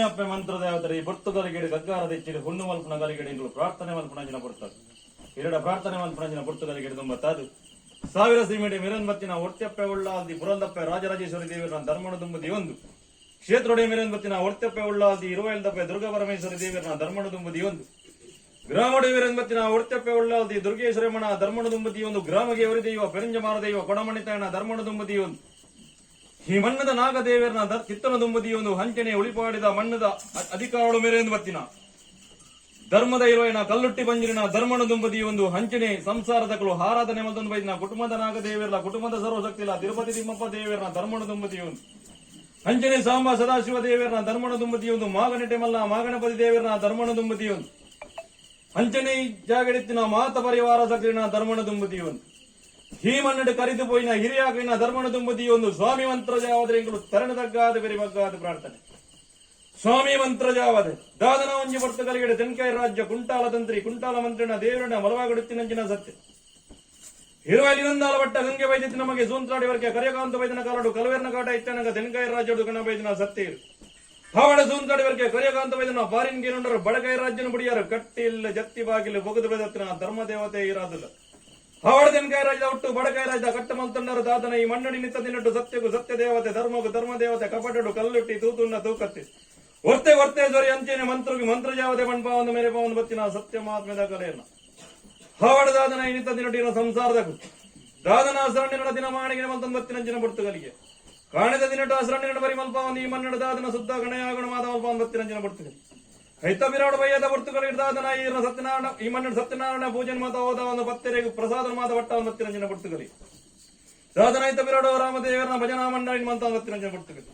ಅಪ್ಪೆ ಮಂತ್ರ ದೇವತರೆ ಪೊರ್ತುಗಲಿಗೆಡೆ ಗಗ್ಗಾರ ದೆಚ್ಚಿಡೆ ಹುಣ್ಣು ಮಲ್ಪನ ಗಲಿಗೆಡೆ ಪ್ರಾರ್ಥನೆ ಮಲ್ಪನಂಜಿನ ಪಡ್ತದೆ ಎರಡ ಪ್ರಾರ್ಥನೆ ಮಲ್ಪನಂಜಿನ ಪೊರ್ತುಗಲಿಗೆಡೆ ತುಂಬತ್ತಾದು ಸಾವಿರ ಸೀಮೆಡೆ ಮಿರನ್ಬತ್ತಿನ ಒರ್ತೆಪ್ಪೆ ಉಳ್ಳಾಲ್ದಿ ಪುರಂದಪ್ಪೆ ರಾಜರಾಜೇಶ್ವರಿ ದೇವಿಯರ ಧರ್ಮಣ ತುಂಬುದಿ ಒಂದು ಕ್ಷೇತ್ರೊಡೆ ಮಿರನ್ಬತ್ತಿನ ಒರ್ತೆಪ್ಪೆ ಉಳ್ಳಾಲ್ದಿ ಇರುವೈಲ್ದಪ್ಪೆ ದುರ್ಗಾ ಪರಮೇಶ್ವರಿ ದೇವಿಯರ ಧರ್ಮಣ ತುಂಬುದಿ ಒಂದು ಗ್ರಾಮಡೆ ಮಿರನ್ಬತ್ತಿನ ಒರ್ತೆಪ್ಪೆ ಉಳ್ಳಾಲ್ದಿ ದುರ್ಗೇಶ್ವರಮ್ಮನ ಧರ್ಮಣ ತುಂಬುದಿ ಒಂದು ಗ್ರಾಮಗೆ ಅವರಿದೆಯುವ ಪೆರಂಜಮಾರ ದೈವ ಕೊಡಮಣಿತಾಯನ ಧರ್ಮಣ ತುಂಬುದಿ ಒಂದು ಈ ಮಣ್ಣದ ನಾಗದೇವರನ ಚಿತ್ತನ ತುಂಬುದಿ ಒಂದು ಹಂಚನೆ ಉಳಿಪಾಡಿದ ಮಣ್ಣದ ಅಧಿಕಾರಗಳು ಮೇರೆಂದು ಬತ್ತಿನ ಧರ್ಮದ ಇರುವನ ಕಲ್ಲುಟ್ಟಿ ಬಂಜಿನ ಧರ್ಮಣ ದುಂಬದಿ ಒಂದು ಹಂಚನೆ ಸಂಸಾರದಗಳು ಆರಾಧನೆ ಮಲ್ತೊಂದು ಬೈದಿನ ಕುಟುಂಬದ ನಾಗದೇವರ ಕುಟುಂಬದ ಸರ್ವಶಕ್ತಿ ಇಲ್ಲ ತಿರುಪತಿ ತಿಮ್ಮಪ್ಪ ದೇವರನ ಧರ್ಮಣ ದುಂಬದಿ ಒಂದು ಹಂಚನೆ ಸಾಂಬ ಸದಾಶಿವ ದೇವರನ ಧರ್ಮಣ ದುಂಬದಿ ಒಂದು ಮಾಗನಟೆ ಮಲ್ಲ ಮಾಗಣಪತಿ ದೇವರನ ಧರ್ಮಣ ದುಂಬದಿ ಒಂದು ಹಂಚನೆ ಜಾಗಡಿತ್ತಿನ ಮಾತ ಪರಿವಾರ ಸಕ್ರಿನ ಧರ್ಮಣ ದುಂಬದಿ ಒಂದು ಈ ಮನ್ನಡೆ ಕರಿದು ಪೋಯಿನ ಹಿರಿಯಾಗಿನ ಧರ್ಮಣ ತುಂಬುದಿ ಒಂದು ಸ್ವಾಮಿ ಮಂತ್ರ ಜಾವದ್ರೆ ತರಣದಗ್ಗಾದ ಬೆರಿಬಗ್ಗಾದ ಪ್ರಾರ್ಥನೆ ಸ್ವಾಮಿ ಮಂತ್ರ ಜಾವದೆ ದಾದನ ಒಂಜಿ ಪರ್ತಗಲಿಗಡೆ ತೆನ್ಕಾಯಿ ರಾಜ್ಯ ಕುಂಟಾಲ ತಂತ್ರಿ ಕುಂಟಾಲ ಮಂತ್ರಿನ ದೇವರನ್ನ ಮಲವಾಗಡುತ್ತಿನಂಚಿನ ಸತ್ಯ ಹಿರುವಲಿನೊಂದಾಲ ಬಟ್ಟ ಗಂಗೆ ವೈದ್ಯತಿ ನಮಗೆ ಸೂಂತ್ರಾಡಿ ವರ್ಗ ಕರೆಯಕಾಂತ ವೈದ್ಯನ ಕಾಲಡು ಕಲವೇರ್ನ ಕಾಟ ಇತ್ತನಗ ತೆನ್ಕಾಯಿ ರಾಜ್ಯಡು ಗಣ ವೈದ್ಯನ ಸತ್ಯ ಇರು ಹಾವಡ ಸೂಂತ್ರಾಡಿ ವರ್ಗ ಕರೆಯಕಾಂತ ವೈದ್ಯನ ಪಾರಿನ್ಗೆ ನೋಡರು ಬಡಕಾಯಿ ರಾಜ್ಯನ ಬುಡಿಯಾರು ಕಟ್ಟಿಲ್ಲ ಜತ್ತಿ ಬಾಗಿಲು ಬೊಗದು ಬೆದತ್ತಿನ ಧರ್ಮ ದೇವತೆ ಇರಾದಿಲ್ಲ ಹಾವಡ ತೆನ್ಕಾಯಿ ರಾಜ್ಯದ ಹುಟ್ಟು ಬಡಕಾಯಿ ರಾಜ್ಯದ ಕಟ್ಟ ಮಲ್ತಂಡರು ದಾದನ ಈ ಮಣ್ಣಡಿ ನಿತ್ತ ದಿನಟ್ಟು ಸತ್ಯಗೂ ಸತ್ಯ ದೇವತೆ ಧರ್ಮಗೂ ಧರ್ಮ ದೇವತೆ ಕಪಟಡು ಕಲ್ಲುಟ್ಟಿ ತೂತುನ್ನ ತೂಕತ್ತಿ ಒರ್ತೆ ಒರ್ತೆ ದೊರೆ ಅಂಚೆನೆ ಮಂತ್ರಗೆ ಮಂತ್ರ ಜಾವದೆ ಮಣ್ಪಾವನ್ನು ಮೇರೆ ಪಾವನ್ನು ಬತ್ತಿನ ಸತ್ಯ ಮಹಾತ್ಮೆದ ಕಲೆಯನ್ನ ಹಾವಡ ದಾದನ ಈ ನಿತ್ತ ದಿನಟ್ಟಿನ ಸಂಸಾರದಗೂ ದಾದನ ಹಸರಣ್ಣಿನ ದಿನ ಮಾಡಿಗೆ ಮಂತಂದು ಬತ್ತಿನ ಜನ ಬಡ್ತುಗಲಿಗೆ ಕಾಣದ ದಿನಟ್ಟು ಹಸರಣ್ಣಿನ ಬರಿ ಮಲ್ಪಾವನ್ನು ಈ ಮಣ್ಣಡ ದಾದನ ಸುತ್ತ ಗಣಯಾಗುಣ ಮಾದ ಮಲ್ಪಾವನ್ನು ಬತ್ತಿನ ಜನ ಬಡ್ತುಗಲಿ ಹೈತ ಬಿರಾಡ ಬಯ್ಯದ ಬರ್ತುಗಳಿರ್ದಾದನ ಈ ಸತ್ಯನಾರಾಯಣ ಈ ಮಣ್ಣ ಸತ್ಯನಾರಾಯಣ ಪೂಜನ್ ಮಾತ ಹೋದ ಒಂದು ಪತ್ತೆರೆಗೂ ಪ್ರಸಾದ ಮಾತ ಬಟ್ಟವನ್ನು ಬತ್ತಿನ ಜನ ಬಡ್ತುಗಲಿ ದಾದನ ಹೈತ ಬಿರಾಡ ರಾಮದೇವರನ ಭಜನಾ ಮಂಡಳಿ ಮಂತ ಬತ್ತಿನ ಜನ ಬಡ್ತುಗಲಿ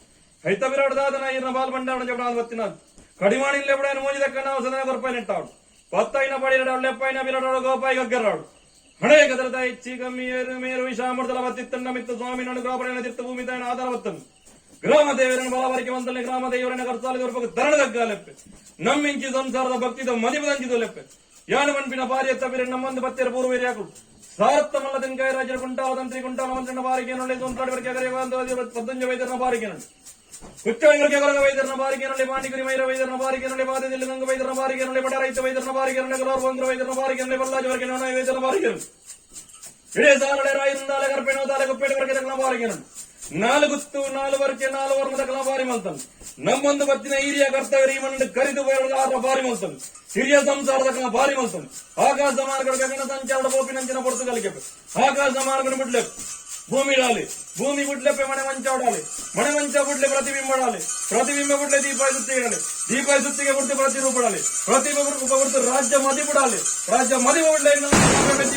ಹೈತ ಬಿರಾಡ ದಾದನ ಈರ್ನ ಬಾಲ್ ಬಂಡಾವಣ ಜಬಡ ಬತ್ತಿನ ಕಡಿಮಾಣಿ ಲೆಬಡ ಮೋಜಿದ ಕಣ್ಣ ಸದನ ಕೊರಪಾಯಿ ನೆಟ್ಟಾವಡು ಪತ್ತೈನ ಪಡಿರಡ ಲೆಪ್ಪಾಯಿನ ಬಿರಾಡ ಗೋಪಾಯಿ ಗಗ್ಗರಾಡು ಹಣೆ ಗದರದ ಇಚ್ಚಿ ಕಮ್ಮಿಯರು ಮೇರು ವಿಷಾಮೃತಲ ಬತ್ತಿತ್ತನ್ನ ಮಿತ್ತ ಸ್ವಾಮಿ ಅನುಗ್ರಹಪಡೆಯ ತೀರ್ಥ ಭೂಮಿ ತಾಯಿನ ಆಧಾರ ಬತ್ತನು ಗ್ರಾಮ ದೇವರನ್ನು ಬಲವರಿಕೆ ಬಂತಲ್ಲಿ ಗ್ರಾಮ ದೇವರನ್ನ ಕರ್ಸಾಲಿ ದೊರಕ ತರಣದಗ್ಗ ಲೆಪ್ಪೆ ನಮ್ಮಿಂಚಿ ಸಂಸಾರದ ಭಕ್ತಿದ ಮದಿಬದಂಚಿದ ಲೆಪ್ಪೆ ಯಾನು ಮನ್ಪಿನ ಭಾರ್ಯ ತಬಿರ ನಮ್ಮಂದು ಬತ್ತೆರ ಪೂರ್ವೇರಿ ಹಾಕು ಸಾರತ್ತ ಮಲ್ಲ ತೆನ್ಕಾಯಿ ರಾಜ್ಯರ ಕುಂಟಾಲ ತಂತ್ರಿ ಕುಂಟಾಲ ಮಂತ್ರನ ಬಾರಿಗೆ ನೋಡಿ ಸೊಂತಾಡಿವರಿಗೆ ಪದ್ದಂಜ ವೈದ್ಯರನ ಬಾರಿಗೆ ನೋಡಿ ಕುಚ್ಚಳಿಗಳಿಗೆ ಕೊರಗ ವೈದ್ಯರನ ಬಾರಿಗೆ ನೋಡಿ ಪಾಂಡಿಗುರಿ ಮೈರ ವೈದ್ಯರನ ಬಾರಿಗೆ ನೋಡಿ ಬಾಧದಲ್ಲಿ ಗಂಗ ವೈದ್ಯರನ ಬಾರಿಗೆ ನೋಡಿ ಬಡ ರೈತ ವೈದ್ಯರನ ಬಾರಿಗೆ ನೋಡಿ ಗಲೋರ್ವಂದ್ರ ವೈದ್ಯರನ ಬಾರಿಗೆ ನೋಡಿ ಬಲ್ಲಾಜ ವರ್ಗ ನೋಡ ವೈದ್ಯರನ ಬಾರಿಗೆ ಇಡೇ ಸಾಲಡೆ ರಾಯರಿಂದಾಲೆ ಕರ್ಪೆಣೋದಾಲೆ ಗುಪ್ಪೇಟ ವರ್ಗದ ಬಾರಿಗೆ ನೋಡಿ ನಾಲ್ಗುತ್ತು ನಾಲ್ವರ್ಕೆ ನಾಲ್ವರ್ಮದ ಕಲಾಬಾರಿ ಮಲ್ತನ್ ನಮ್ಮೊಂದು ಬತ್ತಿನ ಹಿರಿಯ ಕರ್ತವ್ಯ ಈ ಮಣ್ಣು ಕರಿದು ಬಯಲಾರ ಬಾರಿ ಮಲ್ತನ್ ಹಿರಿಯ ಸಂಸಾರದ ಕಲ ಬಾರಿ ಮಲ್ತನ್ ಆಕಾಶ ಮಾರ್ಗಡ ಗಗನ ಸಂಚಾರದ ಬೋಪಿನಂಚಿನ ಪೊರ್ತುಗಲಿಗೆ ಆಕಾಶ ಮಾರ್ಗನ ಬಿಡ್ಲೆ ಭೂಮಿ ಡಾಲಿ ಭೂಮಿ ಬಿಡ್ಲೆಪ್ಪೆ ಮನೆ ಮಂಚ ಉಡಾಲಿ ಮನೆ ಮಂಚ ಬಿಡ್ಲೆ ಪ್ರತಿಬಿಂಬ ಡಾಲಿ ಪ್ರತಿಬಿಂಬ ಬಿಡ್ಲೆ ದೀಪಾಯ ಸುತ್ತಿಗೆ ದೀಪಾಯ ಸುತ್ತಿಗೆ ಬಿಟ್ಟು ಪ್ರತಿರೂಪ ಡಾಲಿ ಪ್ರತಿರೂಪ ಬಿಟ್ಟು ರಾಜ್ಯ ಮದಿ ಬಿಡಾಲಿ ರಾಜ್ಯ ಮದಿ ಬಿಡ್ಲೆ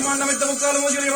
ಮಣ್ಣ ಮೆತ್ತ ಮುಕ್ಕಾಲು ಮುಗಿಲಿ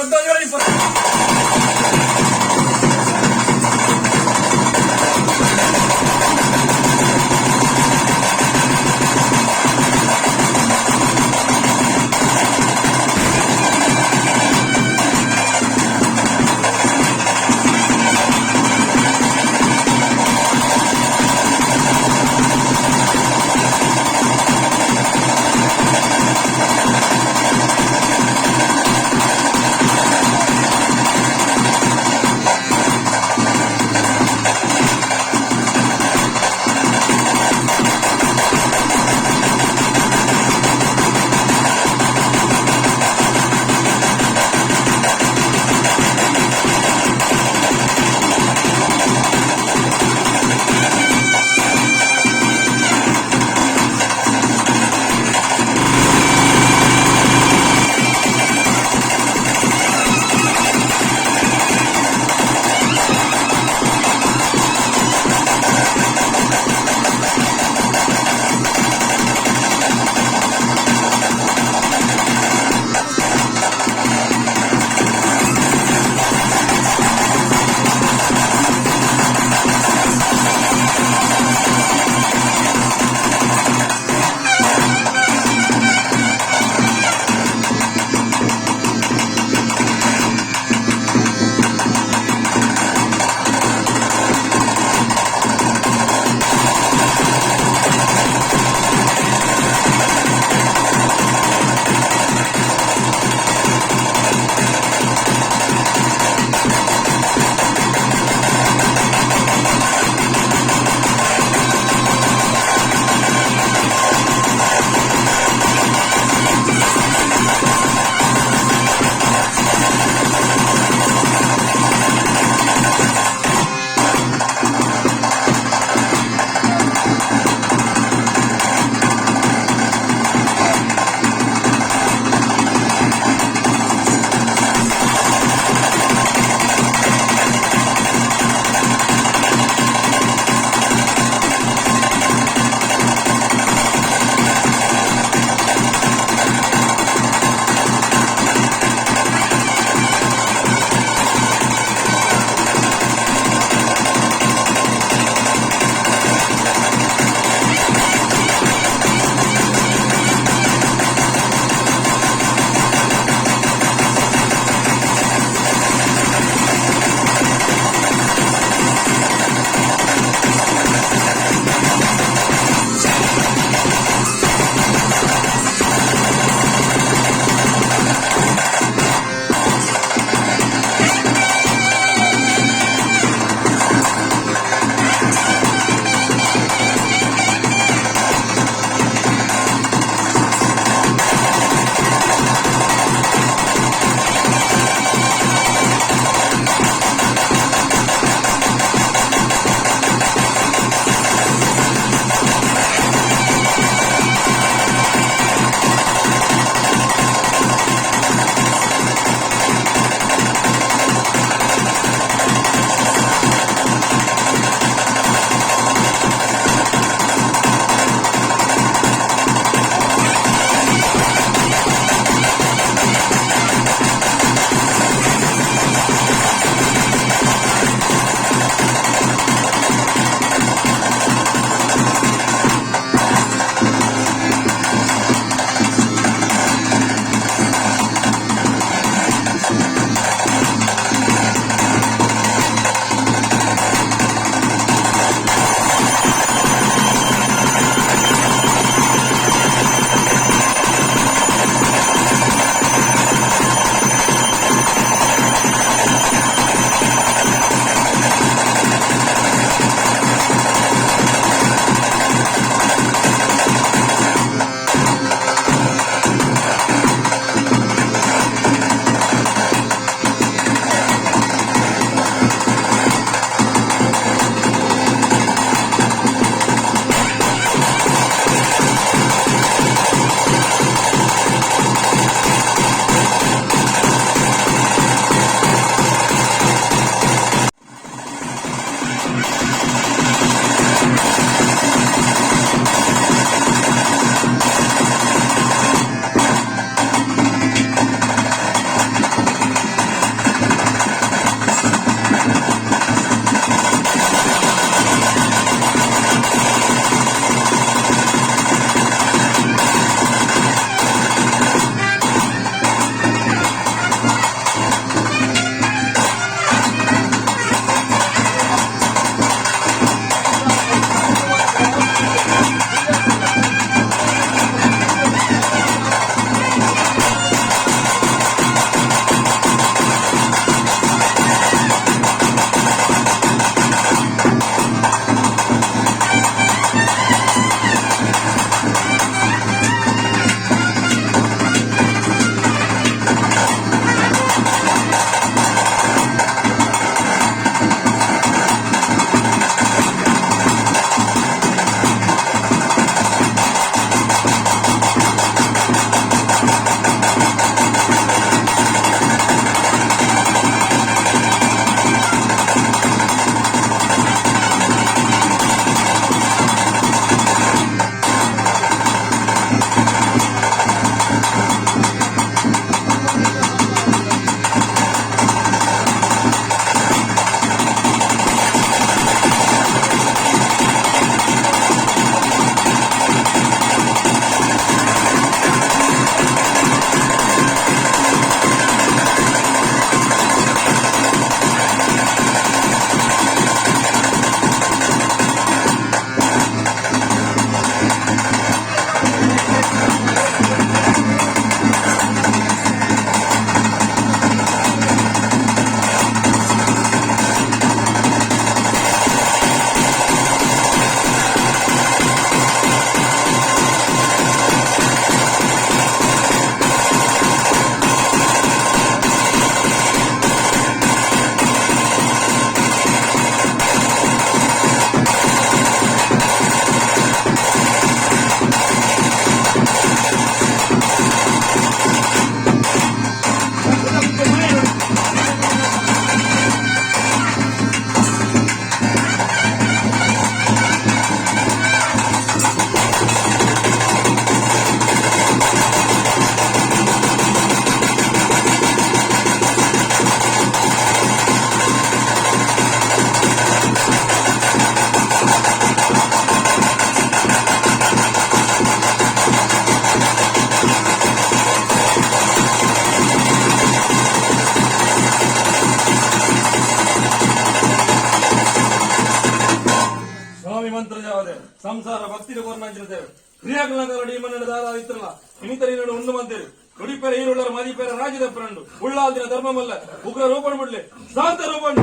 ಸಂಸಾರ ಭಕ್ತಿಗೆ ಕೊರ್ನಾಂಚಿರ್ತೇವೆ ಕ್ರಿಯಾಕಲನಗಳ ಮಣ್ಣಿನ ದಾರ ಇತ್ರಲ್ಲ ಇನಿತರಿನ ಉಂಡು ಮಂತೇವೆ ಉಡಿಪೇರ ಈರುಳ್ಳರ ಮದಿಪೇರ ರಾಜ್ಯದ ಫ್ರಂಡು ಉಳ್ಳಾಲ್ದಿನ ಧರ್ಮಮಲ್ಲ ಉಗ್ರ ರೂಪಣ ಬಿಡ್ಲಿ ಶಾಂತ ರೂಪಣ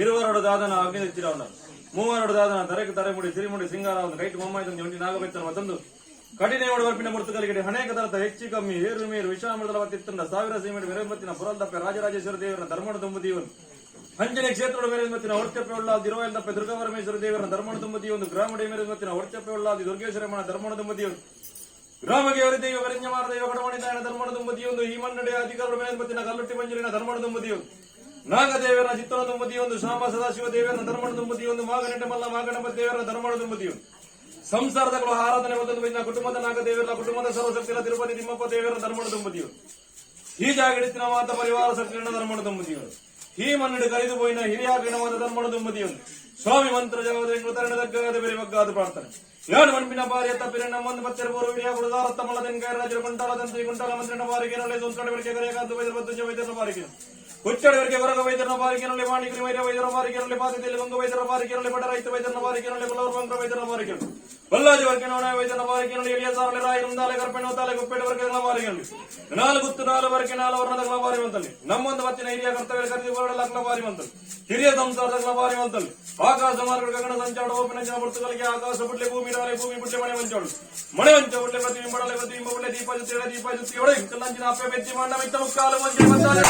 ಇರುವರಡು ದಾದನ ಅಗ್ನಿ ತೆಚ್ಚಿರವನ ಮೂವರಡು ದಾದನ ತರೆಗೆ ತರೆಮುಡಿ ಸಿರಿಮುಡಿ ಸಿಂಗಾರ ಒಂದು ಕೈಟ್ ಮೊಮ್ಮಾಯ್ತಂದು ಒಂಟಿ ನಾಗಬೆತ್ತನ ತಂದು ಕಠಿಣೆಯೋಡು ವರ್ಪಿನ ಮುರ್ತುಕಲಿಗೆ ಅನೇಕ ತರದ ಹೆಚ್ಚು ಕಮ್ಮಿ ಏರು ಮೇರು ವಿಷಾಮೃತಲ ತಿತ್ತಂಡ ಸಾವಿರ ಸೀಮೆಡು ಮೆರೆಂಬತ್ತಿನ ಪುರಲ್ದಪ್ಪೆ ರಾಜರಾಜೇಶ್ವರ ದೇವರ ಧರ್ಮಣ ತುಂಬುದೀವನು ಹಂಚನೆ ಕ್ಷೇತ್ರದ ಮೇರೆಂಬತ್ತಿನ ಹೊರಚಪ್ಪೆ ಉಳ್ಳಾದಿ ಇರುವಲ್ದಪ್ಪೆ ದುರ್ಗಾಪರಮೇಶ್ವರ ದೇವರ ಧರ್ಮಣ ತುಂಬುದೀವನು ಗ್ರಾಮಡಿ ಮೇರೆಂಬತ್ತಿನ ಹೊರಚಪ್ಪೆ ಉಳ್ಳಾದಿ ದುರ್ಗೇಶ್ವರಮ್ಮನ ಧರ್ಮಣ ತುಂಬುದೀವನು ಗ್ರಾಮಗೆ ಅವರಿದ್ದೇವೆ ವರಿಜ್ಞಮಾರ ದೈವ ಕಡಮಣಿದಾಯನ ಧರ್ಮಣ ತುಂಬುದೀವೊಂದು ಈ ಮನ್ನಡೆ ಅಧಿಕಾರದ ಮೇರೆಂಬತ್ತಿನ ಕಲ್ಲುಟ್ಟಿ ಮಂಜುರಿನ ಧರ್ಮಣ ತುಂಬುದೀವನು ನಾಗದೇವರ ಚಿತ್ತನ ತುಂಬುದಿಯೊಂದು ಶಾಂಬ ಸದಾಶಿವ ದೇವರ ಧರ್ಮಣ ತುಂಬುದಿಯೊಂದು ಮಾಗನಟೆ ಮಲ್ಲ ಮಾಗಣಪತಿ ದೇವರ ಧರ್ಮಣ ತುಂಬುದಿಯೊಂದು ಸಂಸಾರದ ಆರಾಧನೆ ಬಂದ ಕುಟುಂಬದ ನಾಗದೇವರ ಕುಟುಂಬದ ಸರ್ವಶಕ್ತಿಯ ತಿರುಪತಿ ತಿಮ್ಮಪ್ಪ ದೇವರ ಧರ್ಮಣ ತುಂಬುದಿಯೊಂದು ಈ ಜಾಗಡಿತ್ತಿನ ಮಾತ ಪರಿವಾರ ಶಕ್ತಿಯ ಧರ್ಮಣ ತುಂಬುದಿಯೊಂದು ಈ ಮನ್ನಡೆ ಕರೆದು ಹೋಯಿನ ಹಿರಿಯ ಗಣವಾದ ಧರ್ಮಣ ತುಂಬುದಿಯೊಂದು ಸ್ವಾಮಿ ಮಂತ್ರ ಜಗದ ತರಣದಗ್ಗಾದ ಬೇರೆ ಬಗ್ಗಾದ ಪ್ರಾರ್ಥನೆ ಯಾರು ಮಣ್ಣಿನ ಬಾರಿಯ ತಪ್ಪಿನ ನಮ್ಮೊಂದು ಪತ್ತರ ಪೂರ್ವ ವಿಡಿಯ ಗುರುದಾರತ್ತ ಮಲ್ಲದೆಂಗಾಯ ರಾಜರ ಕುಂಟಾಲದಂತೆ ಕುಂಟಾಲ ಮಂತ್ರಿನ ಬಾರಿಗೆ ನಡೆ ಸಂಸ್ಕರಣ ಬೆಳಕೆ ಕರೆಯಕಾದ ವೈದ್ಯರ ಬಾರಿಗೆ ಹುಚ್ಚಡವರಿಗೆ ಹೊರಗ ವೈದ್ಯರ ಬಾರಿಕೆನಲ್ಲಿ ಮಾಣಿಕರಿ ವೈದ್ಯರ ಬಾರಿಕೆನಲ್ಲಿ ಬಾಧ್ಯತೆಯಲ್ಲಿ ಬಂಗ ವೈದ್ಯರ ಬಾರಿಕೆನಲ್ಲಿ ಬಡ ರೈತ ವೈದ್ಯರ ಬಾರಿಕೆನಲ್ಲಿ ಬಲ್ಲವರ ಬಂಗ್ರ ವೈದ್ಯರ ಬಾರಿಕೆ ಬಲ್ಲಾಜಿ ವರ್ಗ ನೋಡ ವೈದ್ಯರ ಬಾರಿಕೆನಲ್ಲಿ ಎಳಿಯ ಸಾರಲೆ ರಾಯ ಮುಂದಾಲೆ ಕರ್ಪೆಣ್ಣು ತಾಲೆ ಗುಪ್ಪೆಡ ವರ್ಗಗಳ ಬಾರಿಕೆನಲ್ಲಿ ನಾಲ್ಕು ವರ್ಗ ನಾಲ್ಕು ವರ್ಣದ ಬಾರಿ ಮಂತಲ್ಲಿ ನಮ್ಮೊಂದು ಮತ್ತಿನ ಹಿರಿಯ ಕರ್ತವ್ಯ ಕರೆದು ಹೊರಡಲ ಬಾರಿ ಮಂತಲ್ಲಿ ಹಿರಿಯ ಸಂಸಾರದ ಬಾರಿ ಮಂತಲ್ಲಿ ಆಕಾಶ ಮಾರ್ಗ ಗಗನ ಸಂಚಾಡ ಓಪಿನ ಜನ ಬರ್ತಗಳಿಗೆ ಆಕಾಶ ಬಿಡ್ಲೆ ಭೂಮಿ ರಾಲೆ ಭೂಮಿ ಬಿಡ್ಲೆ ಮನೆ ಮಂಚಾಡು ಮನೆ ಮಂಚ ಬಿಡ್ಲೆ ಪ್ರತಿಬಿಂಬಡಲೆ ಪ್ರತಿಬಿಂಬ ಬಿಡ್ಲೆ ದೀಪ ಜೊತೆ ಒಡೆ ಕಲ್ಲಂಚಿನ ಅಪ್ಪೆ ಬೆತ್ತಿ ಮಂಡ ಮಿತ್ತ ಮುಕ್ಕಾಲು ಮಂಚೆ ಬಂದಾಲೆ